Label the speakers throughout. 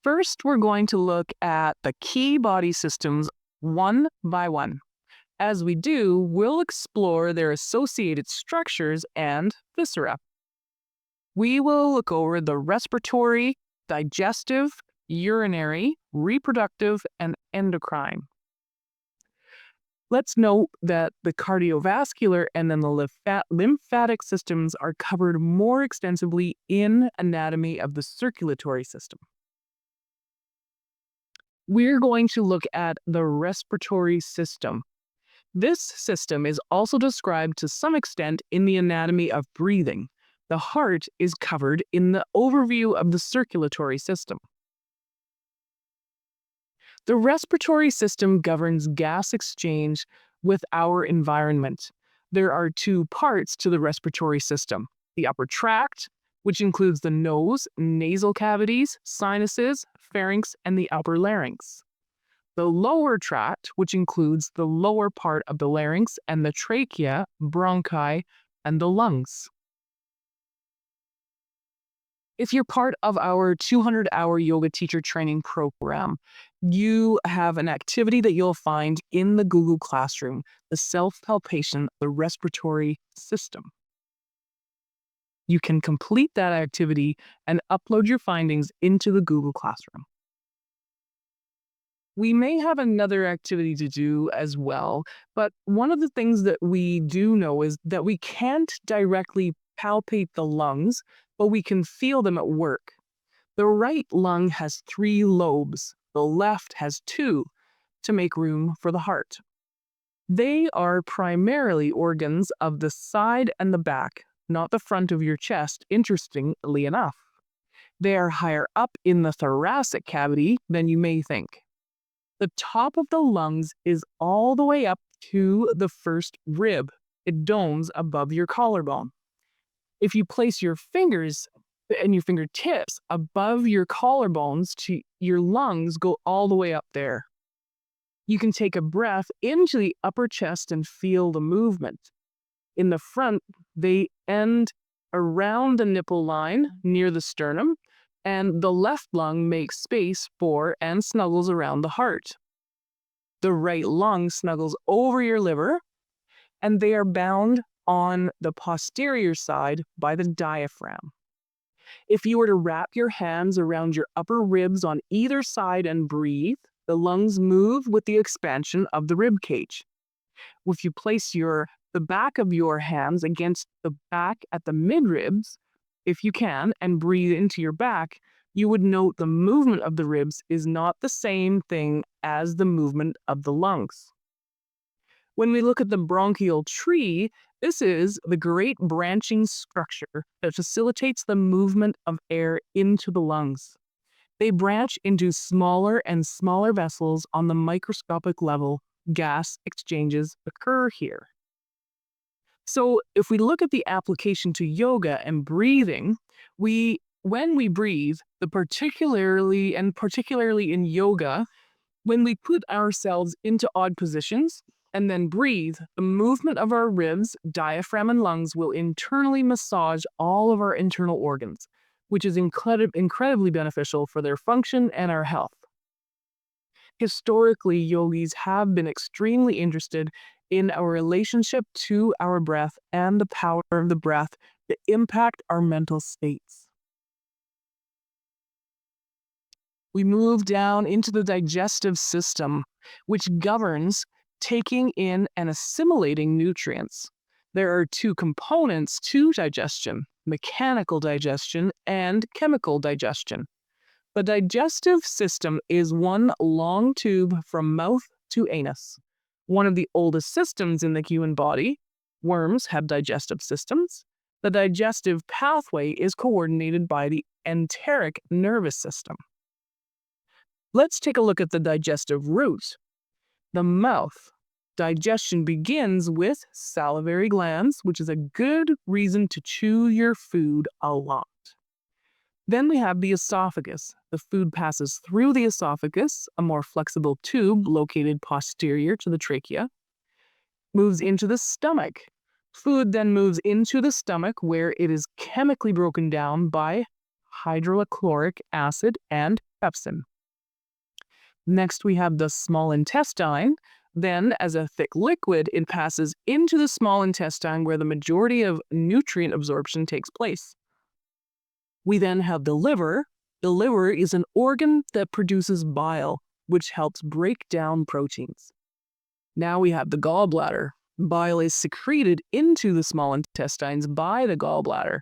Speaker 1: First, we're going to look at the key body systems one by one. As we do, we'll explore their associated structures and viscera. We will look over the respiratory, digestive, urinary, reproductive, and endocrine. Let's note that the cardiovascular and then the lymphatic systems are covered more extensively in anatomy of the circulatory system. We're going to look at the respiratory system. This system is also described to some extent in the anatomy of breathing. The heart is covered in the overview of the circulatory system. The respiratory system governs gas exchange with our environment. There are two parts to the respiratory system: the upper tract, which includes the nose, nasal cavities, sinuses, pharynx, and the upper larynx. The lower tract, which includes the lower part of the larynx and the trachea, bronchi, and the lungs. If you're part of our 200-hour yoga teacher training program, you have an activity that you'll find in the Google Classroom, the self-palpation of the respiratory system. You can complete that activity and upload your findings into the Google Classroom. We may have another activity to do as well, but one of the things that we do know is that we can't directly palpate the lungs, but we can feel them at work. The right lung has 3 lobes. The left has 2 to make room for the heart. They are primarily organs of the side and the back, not the front of your chest, interestingly enough. They are higher up in the thoracic cavity than you may think. The top of the lungs is all the way up to the first rib. It domes above your collarbone. If you place your fingers and your fingertips above your collarbones, your lungs go all the way up there. You can take a breath into the upper chest and feel the movement. In the front, they end around the nipple line near the sternum, and the left lung makes space for and snuggles around the heart. The right lung snuggles over your liver, and they are bound on the posterior side by the diaphragm. If you were to wrap your hands around your upper ribs on either side and breathe, the lungs move with the expansion of the rib cage. If you place the back of your hands against the back at the midribs, if you can, and breathe into your back, you would note the movement of the ribs is not the same thing as the movement of the lungs. When we look at the bronchial tree, this is the great branching structure that facilitates the movement of air into the lungs. They branch into smaller and smaller vessels on the microscopic level. Gas exchanges occur here. So if we look at the application to yoga and breathing, when we breathe, particularly in yoga, when we put ourselves into odd positions and then breathe, the movement of our ribs, diaphragm, and lungs will internally massage all of our internal organs, which is incredibly beneficial for their function and our health. Historically, yogis have been extremely interested in our relationship to our breath and the power of the breath to impact our mental states. We move down into the digestive system, which governs taking in and assimilating nutrients. There are 2 components to digestion: mechanical digestion and chemical digestion. The digestive system is one long tube from mouth to anus. One of the oldest systems in the human body. Worms have digestive systems. The digestive pathway is coordinated by the enteric nervous system. Let's take a look at the digestive route. The mouth. Digestion begins with salivary glands, which is a good reason to chew your food a lot. Then we have the esophagus. The food passes through the esophagus, a more flexible tube located posterior to the trachea, moves into the stomach. Food then moves into the stomach, where it is chemically broken down by hydrochloric acid and pepsin. Next, we have the small intestine. Then, as a thick liquid, it passes into the small intestine where the majority of nutrient absorption takes place. We then have the liver. The liver is an organ that produces bile, which helps break down proteins. Now we have the gallbladder. Bile is secreted into the small intestines by the gallbladder.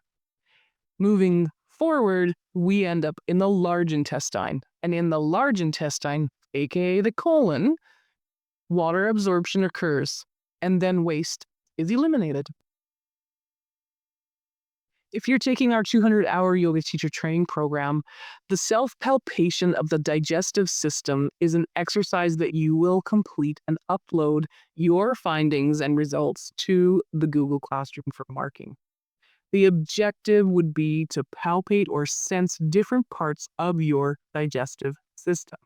Speaker 1: Moving forward, we end up in the large intestine. And in the large intestine, aka the colon, water absorption occurs, and then waste is eliminated. If you're taking our 200-hour yoga teacher training program, the self-palpation of the digestive system is an exercise that you will complete and upload your findings and results to the Google Classroom for marking. The objective would be to palpate or sense different parts of your digestive system.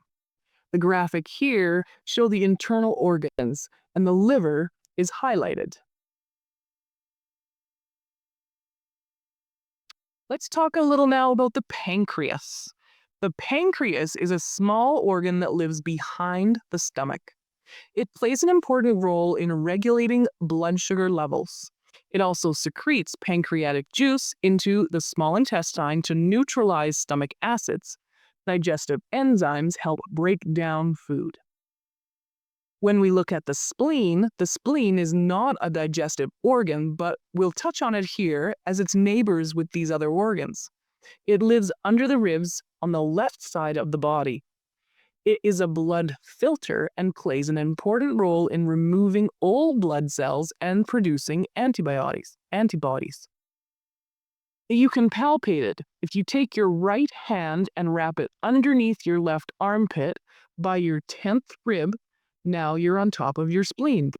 Speaker 1: The graphic here shows the internal organs, and the liver is highlighted. Let's talk a little now about the pancreas. The pancreas is a small organ that lives behind the stomach. It plays an important role in regulating blood sugar levels. It also secretes pancreatic juice into the small intestine to neutralize stomach acids. Digestive enzymes help break down food. When we look at the spleen is not a digestive organ, but we'll touch on it here as it's neighbors with these other organs. It lives under the ribs on the left side of the body. It is a blood filter and plays an important role in removing old blood cells and producing antibodies. You can palpate it. If you take your right hand and wrap it underneath your left armpit by your 10th rib, now you're on top of your spleen.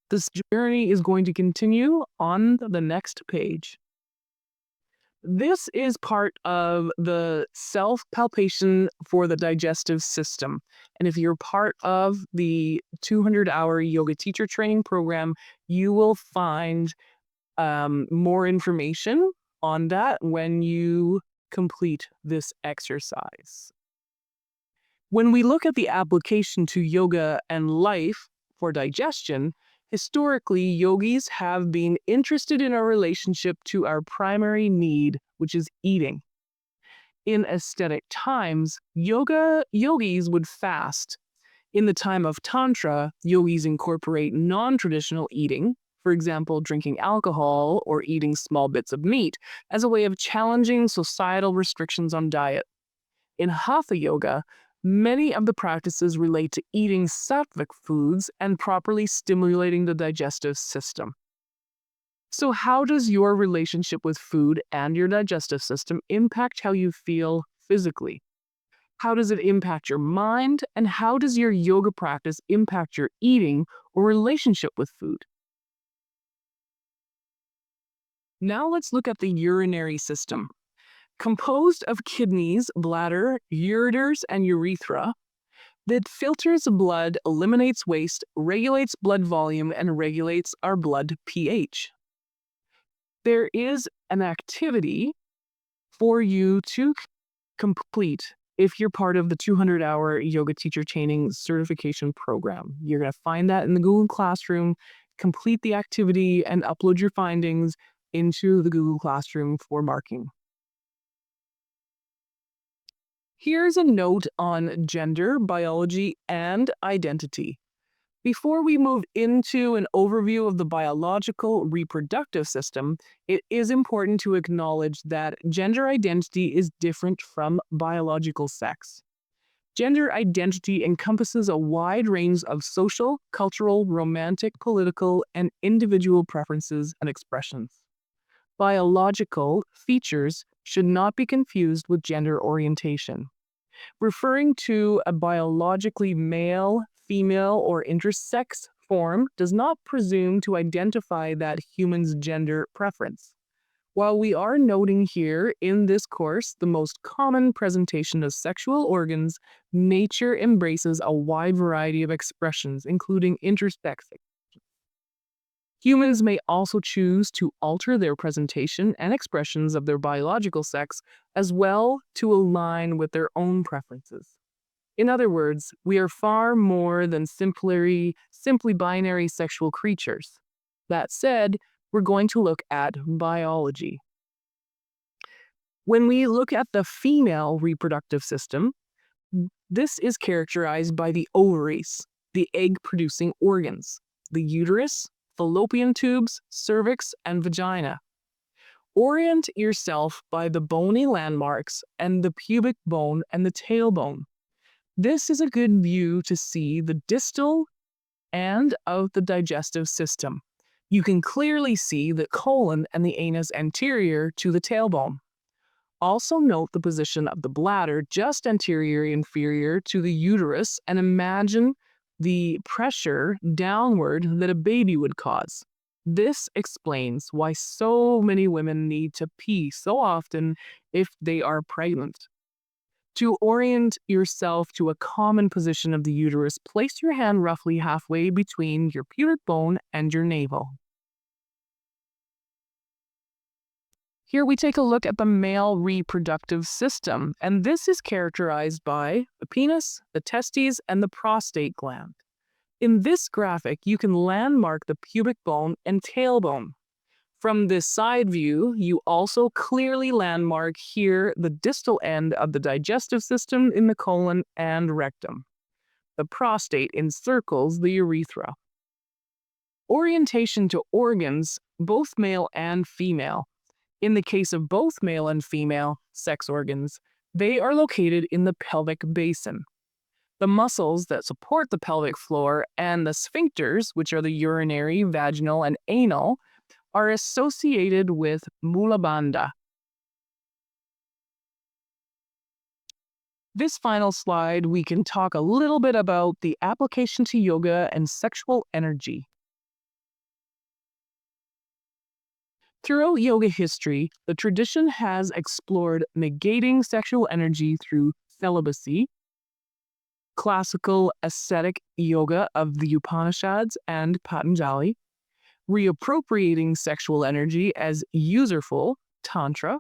Speaker 1: This journey is going to continue on the next page. This is part of the self-palpation for the digestive system. And if you're part of the 200-hour yoga teacher training program, you will find more information on that when you complete this exercise. When we look at the application to yoga and life for digestion, historically, yogis have been interested in our relationship to our primary need, which is eating. In aesthetic times, yogis would fast. In the time of Tantra, yogis incorporate non-traditional eating, for example, drinking alcohol or eating small bits of meat, as a way of challenging societal restrictions on diet. In Hatha Yoga, many of the practices relate to eating sattvic foods and properly stimulating the digestive system. So how does your relationship with food and your digestive system impact how you feel physically? How does it impact your mind? And how does your yoga practice impact your eating or relationship with food? Now let's look at the urinary system. Composed of kidneys, bladder, ureters, and urethra, that filters blood, eliminates waste, regulates blood volume, and regulates our blood pH. There is an activity for you to complete if you're part of the 200-hour yoga teacher training certification program. You're going to find that in the Google Classroom, complete the activity, and upload your findings into the Google Classroom for marking. Here's a note on gender, biology, and identity. Before we move into an overview of the biological reproductive system, it is important to acknowledge that gender identity is different from biological sex. Gender identity encompasses a wide range of social, cultural, romantic, political, and individual preferences and expressions. Biological features should not be confused with gender orientation. Referring to a biologically male, female, or intersex form does not presume to identify that human's gender preference. While we are noting here in this course the most common presentation of sexual organs, nature embraces a wide variety of expressions, including intersex. Humans may also choose to alter their presentation and expressions of their biological sex as well to align with their own preferences. In other words, we are far more than simply binary sexual creatures. That said, we're going to look at biology. When we look at the female reproductive system, this is characterized by the ovaries, the egg-producing organs, the uterus, fallopian tubes, cervix, and vagina. Orient yourself by the bony landmarks and the pubic bone and the tailbone. This is a good view to see the distal and of the digestive system. You can clearly see the colon and the anus anterior to the tailbone. Also note the position of the bladder just inferior to the uterus, and imagine the pressure downward that a baby would cause. This explains why so many women need to pee so often if they are pregnant. To orient yourself to a common position of the uterus, place your hand roughly halfway between your pubic bone and your navel. Here we take a look at the male reproductive system, and this is characterized by the penis, the testes, and the prostate gland. In this graphic, you can landmark the pubic bone and tailbone. From this side view, you also clearly landmark here the distal end of the digestive system in the colon and rectum. The prostate encircles the urethra. Orientation to organs, both male and female. In the case of both male and female sex organs, they are located in the pelvic basin. The muscles that support the pelvic floor and the sphincters, which are the urinary, vaginal, and anal, are associated with mula bandha. This final slide, we can talk a little bit about the application to yoga and sexual energy. Throughout yoga history, the tradition has explored negating sexual energy through celibacy, classical ascetic yoga of the Upanishads and Patanjali, reappropriating sexual energy as userful, Tantra,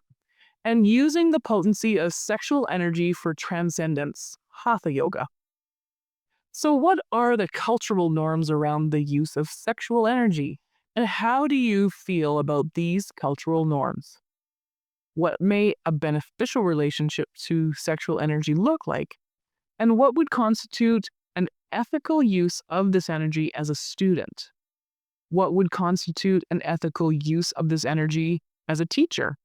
Speaker 1: and using the potency of sexual energy for transcendence, Hatha Yoga. So what are the cultural norms around the use of sexual energy? And how do you feel about these cultural norms? What may a beneficial relationship to sexual energy look like? And what would constitute an ethical use of this energy as a student? What would constitute an ethical use of this energy as a teacher?